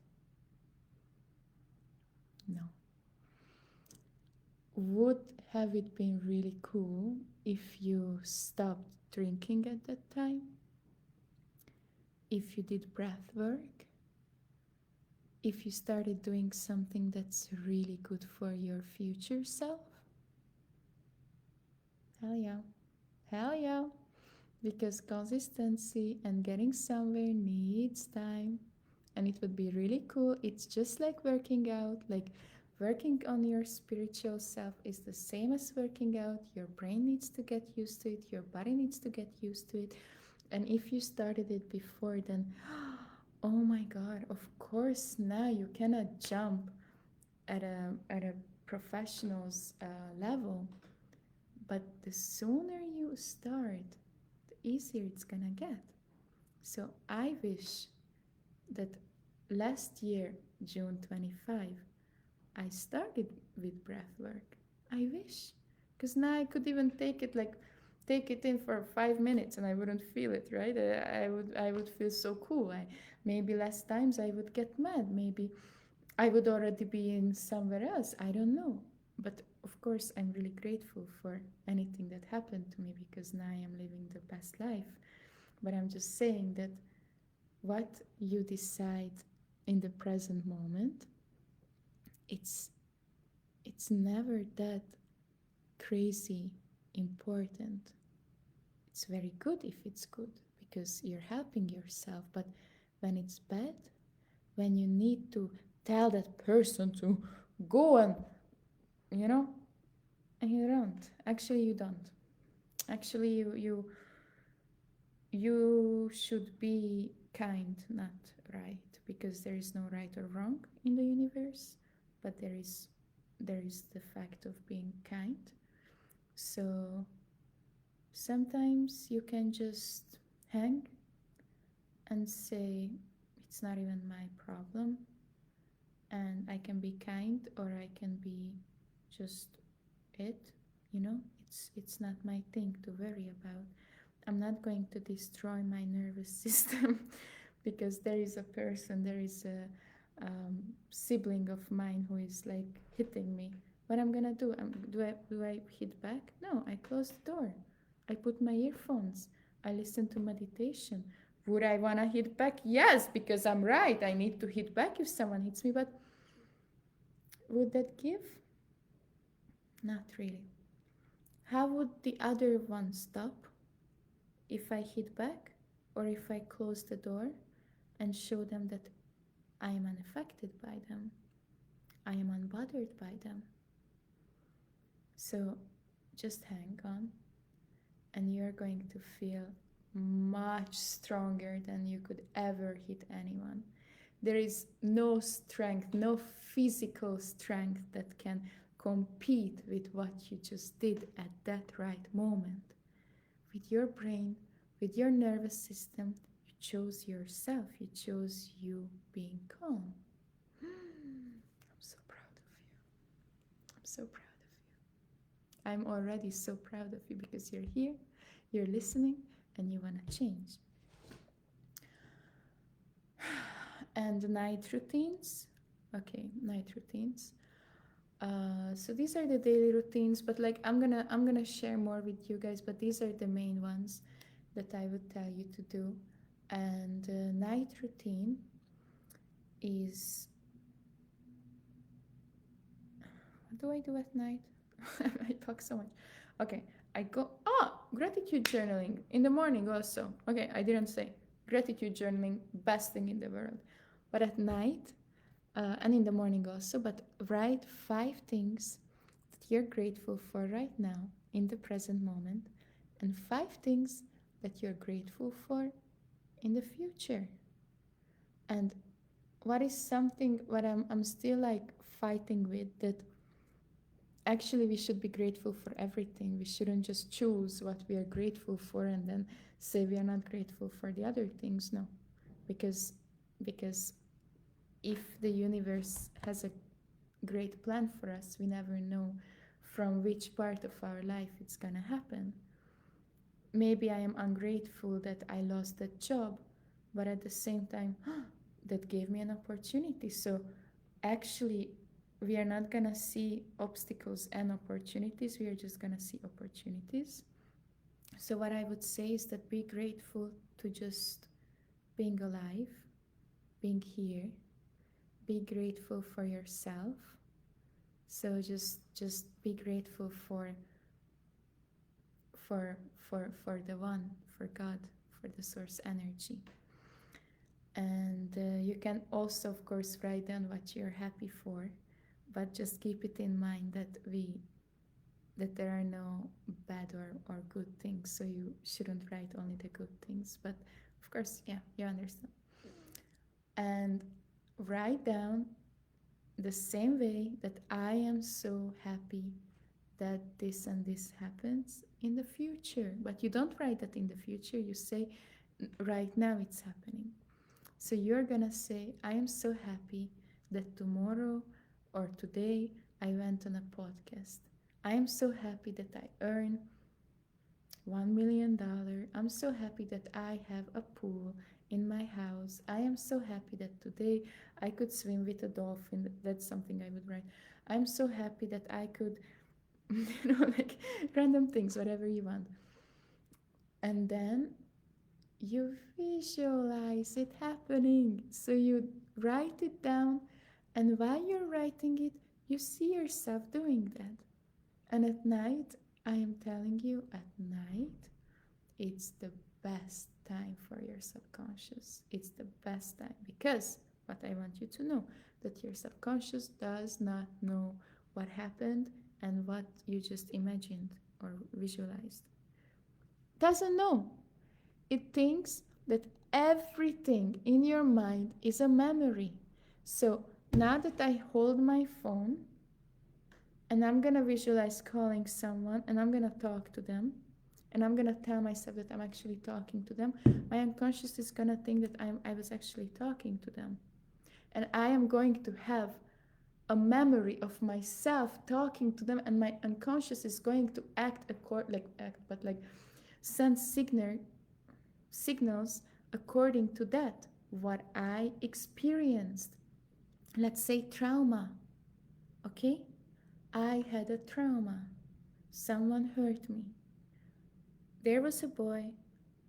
No. Would have it been really cool if you stopped drinking at that time? If you did breath work? If you started doing something that's really good for your future self? Hell yeah. Hell yeah. Because consistency and getting somewhere needs time. And it would be really cool. It's just like working out. Like working on your spiritual self is the same as working out. Your brain needs to get used to it. Your body needs to get used to it. And if you started it before, then oh my god, of course now you cannot jump at a professional's level. But the sooner you start, the easier it's gonna get. So I wish that last year, June 25, I started with breath work. I wish. Because now I could even take it in for 5 minutes and I wouldn't feel it, right? I would feel so cool. Maybe less times I would get mad. Maybe I would already be in somewhere else. I don't know. But of course, I'm really grateful for anything that happened to me, because now I am living the best life. But I'm just saying that what you decide in the present moment, it's it's never that crazy important. It's very good if it's good, because you're helping yourself. But when it's bad, when you need to tell that person to go and, you know, and you don't. Actually, you don't. Actually, you should be kind, not right, because there is no right or wrong in the universe, but there is the fact of being kind. So sometimes you can just hang and say, it's not even my problem, and I can be kind, or I can be just it, it's not my thing to worry about. I'm not going to destroy my nervous system because there is a person, there is a sibling of mine who is like hitting me. What I'm gonna do? Do I hit back? No, I close the door. I put my earphones. I listen to meditation. Would I want to hit back? Yes, because I'm right. I need to hit back if someone hits me, but would that give? Not really. How would the other one stop if I hit back or if I close the door and show them that I am unaffected by them? I am unbothered by them. So just hang on, and you're going to feel much stronger than you could ever hit anyone. There is no strength, no physical strength that can compete with what you just did at that right moment. With your brain, with your nervous system, you chose yourself, you chose you being calm. I'm so proud of you. I'm so proud of you. I'm already so proud of you because you're here, you're listening, and you want to change. And the night routines. Okay, night routines. So these are the daily routines, but like I'm gonna share more with you guys, but these are the main ones that I would tell you to do. And night routine is, what do I do at night? I talk so much. Okay, I go gratitude journaling in the morning also. Okay, I didn't say gratitude journaling, best thing in the world. But at night, and in the morning also, but write 5 things that you're grateful for right now in the present moment, and 5 things that you're grateful for in the future. And what is something what I'm still like fighting with, that actually we should be grateful for everything. We shouldn't just choose what we are grateful for and then say we are not grateful for the other things. No, because if the universe has a great plan for us, we never know from which part of our life it's gonna happen. Maybe I am ungrateful that I lost that job, but at the same time, that gave me an opportunity. So actually, we are not gonna see obstacles and opportunities, we are just gonna see opportunities. So, what I would say is that be grateful to just being alive, being here, be grateful for yourself. So just be grateful for the one, for God, for the source energy. And you can also, of course, write down what you're happy for, but just keep it in mind that there are no bad or good things. So you shouldn't write only the good things. But of course, yeah, you understand. And write down the same way that I am so happy that this and this happens in the future. But you don't write that in the future, you say right now it's happening. So you're gonna say, I am so happy that tomorrow or today I went on a podcast. I am so happy that I earn $1 million. I'm so happy that I have a pool in my house. I am so happy that today I could swim with a dolphin. That's something I would write. I'm so happy that I could, like random things, whatever you want. And then you visualize it happening. So you write it down, and while you're writing it, you see yourself doing that. And at night, I am telling you, at night, it's the best time for your subconscious. It's the best time because what I want you to know, that your subconscious does not know what happened and what you just imagined or visualized. Doesn't know. It thinks that everything in your mind is a memory. So now that I hold my phone and I'm gonna visualize calling someone and I'm gonna talk to them and I'm gonna tell myself that I'm actually talking to them, my unconscious is gonna think that I was actually talking to them. And I am going to have a memory of myself talking to them, and my unconscious is going to send signals according to that, what I experienced. Let's say trauma. Okay? I had a trauma. Someone hurt me. There was a boy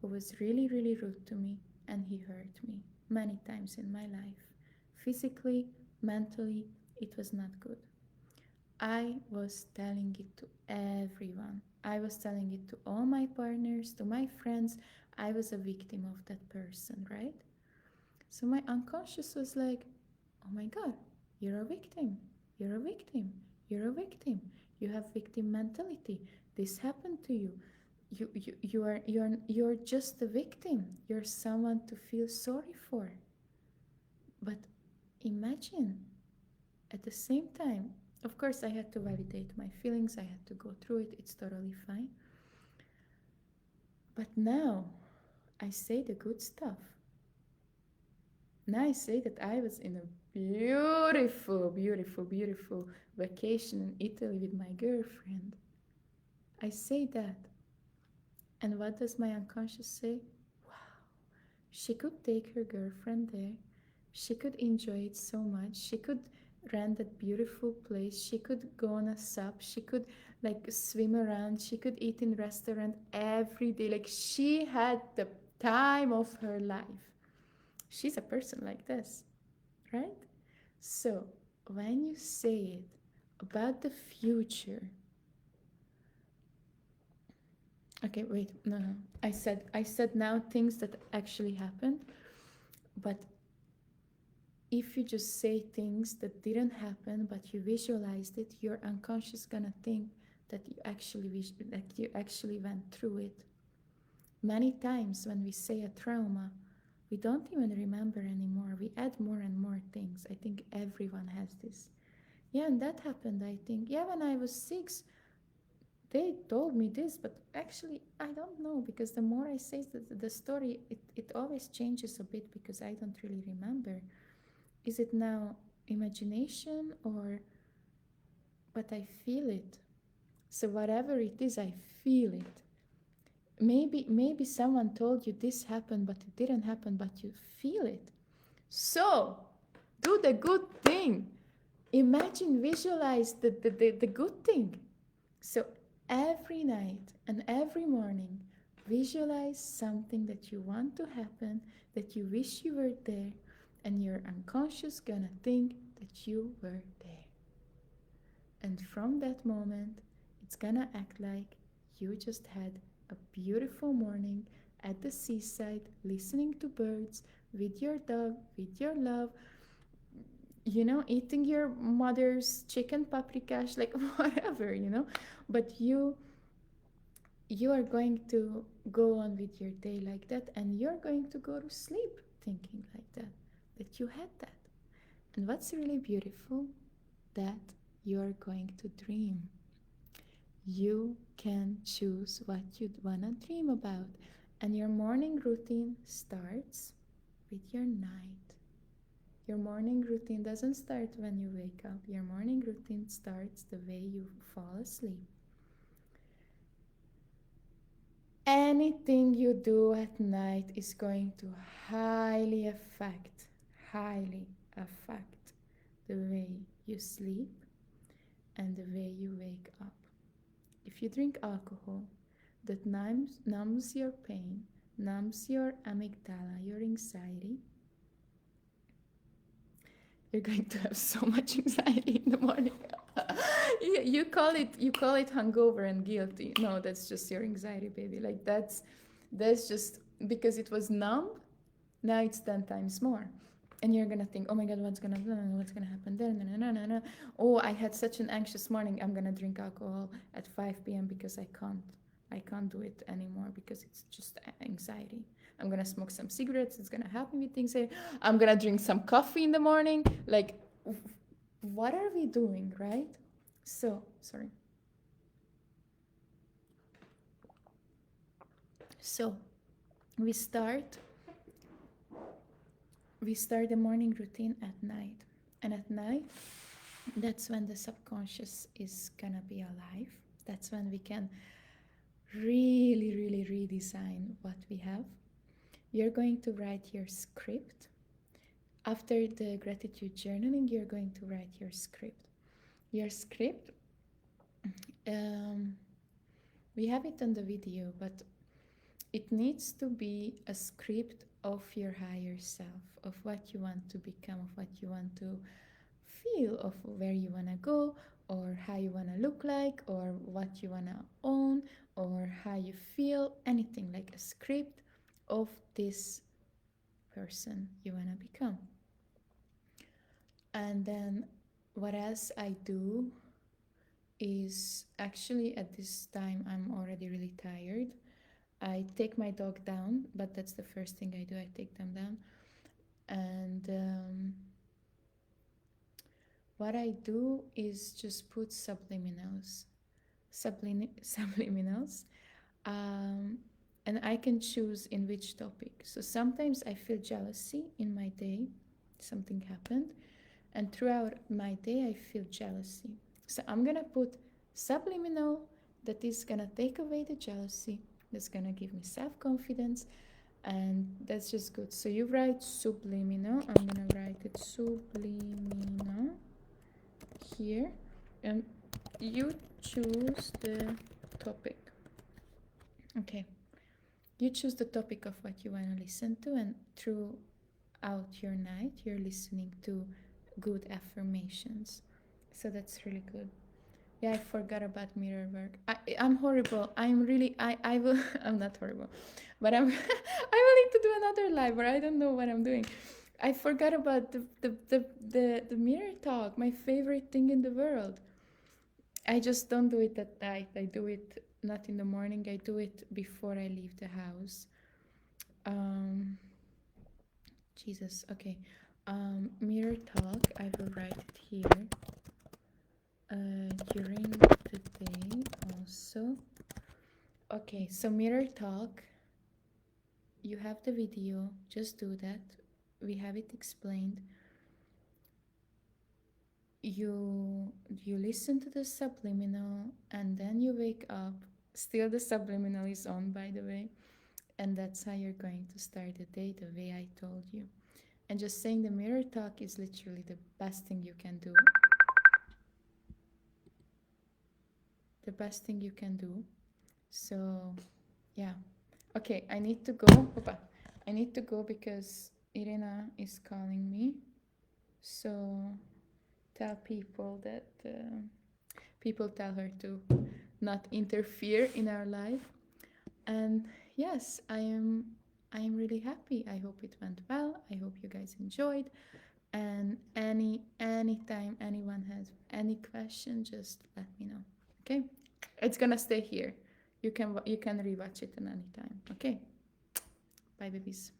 who was really, really rude to me, and he hurt me many times in my life. Physically, mentally, it was not good. I was telling it to everyone. I was telling it to all my partners, to my friends. I was a victim of that person, right? So my unconscious was like, oh my God, you're a victim. You're a victim. You're a victim. You have victim mentality. This happened to you. You're just a victim. You're someone to feel sorry for. But imagine at the same time, of course, I had to validate my feelings, I had to go through it, it's totally fine. But now I say the good stuff. Now I say that I was in a beautiful, beautiful, beautiful vacation in Italy with my girlfriend. I say that. And what does my unconscious say? Wow, she could take her girlfriend there. She could enjoy it so much. She could rent that beautiful place. She could go on a sub. She could like swim around. She could eat in restaurant every day. Like she had the time of her life. She's a person like this, right? So when you say it about the future, okay, wait, no. I said now things that actually happened, but if you just say things that didn't happen but you visualized it, your unconscious gonna think that you actually went through it. Many times when we say a trauma, we don't even remember anymore. We add more and more things. I think everyone has this. Yeah, and that happened, I think. Yeah, when I was 6, they told me this, but actually, I don't know because the more I say the story, it always changes a bit because I don't really remember. Is it now imagination or but I feel it. So whatever it is, I feel it. Maybe someone told you this happened but it didn't happen, but you feel it. So do the good thing. Imagine, visualize the good thing. So every night and every morning, visualize something that you want to happen, that you wish you were there, and your unconscious gonna think that you were there. And from that moment, it's gonna act like you just had a beautiful morning at the seaside, listening to birds, with your dog, with your love, eating your mother's chicken paprikash, like whatever, But you are going to go on with your day like that, and you're going to go to sleep thinking like that you had that. And what's really beautiful, that you're going to dream. You can choose what you wanna dream about, and your morning routine starts with your night. Your morning routine doesn't start when you wake up. Your morning routine starts the way you fall asleep. Anything you do at night is going to highly affect the way you sleep and the way you wake up. If you drink alcohol, that numbs your pain, numbs your amygdala, your anxiety, you're going to have so much anxiety in the morning. you call it hungover and guilty. No, that's just your anxiety, baby. Like that's just because it was numb. Now it's 10 times more. And you're gonna think, oh my God, what's gonna happen there? No. Oh, I had such an anxious morning. I'm gonna drink alcohol at 5 p.m. because I can't do it anymore because it's just anxiety. I'm gonna smoke some cigarettes. It's gonna help me with anxiety. I'm gonna drink some coffee in the morning. Like, what are we doing, right? So, sorry. So, we start the morning routine at night. And at night, that's when the subconscious is gonna be alive. That's when we can really redesign what we have. You're going to write your script. After the gratitude journaling, you're going to write your script. Your script, we have it on the video, but it needs to be a script of your higher self, of what you want to become, of what you want to feel, of where you want to go, or how you want to look like, or what you want to own, or how you feel, anything, like a script of this person you want to become. And then what else I do is, actually at this time I'm already really tired. I take my dog down, but that's the first thing I do. I take them down. And what I do is just put subliminals. Subliminals. Um, and I can choose in which topic. So sometimes I feel jealousy in my day, something happened, and throughout my day I feel jealousy. So I'm gonna put subliminal that is gonna take away the jealousy, that's gonna give me self confidence, and that's just good. So you write subliminal, I'm gonna write it subliminal here, and you choose the topic. Okay, you choose the topic of what you want to listen to, and throughout your night you're listening to good affirmations. So that's really good. Yeah, I forgot about mirror work. I'm horrible. I'm really, I will, I'm not horrible, but I'm, I will need to do another live where I don't know what I'm doing. I forgot about the mirror talk, my favorite thing in the world. I just don't do it at night. I do it not in the morning. I do it before I leave the house. Um, Jesus, okay. Mirror talk, I will write it here. During the day also. Okay, so mirror talk, you have the video, just do that. We have it explained. You listen to the subliminal, and then you wake up. Still the subliminal is on, by the way. And that's how you're going to start the day, the way I told you. And just saying the mirror talk is literally the best thing you can do. The best thing you can do. So, yeah. Okay, I need to go. Opa. I need to go because Irina is calling me. So, tell people that people tell her to not interfere in our life. And yes, I am really happy. I hope it went well. I hope you guys enjoyed. And anytime anyone has any question, just let me know. Okay? It's gonna stay here. You can rewatch it at any time. Okay? Bye, babies.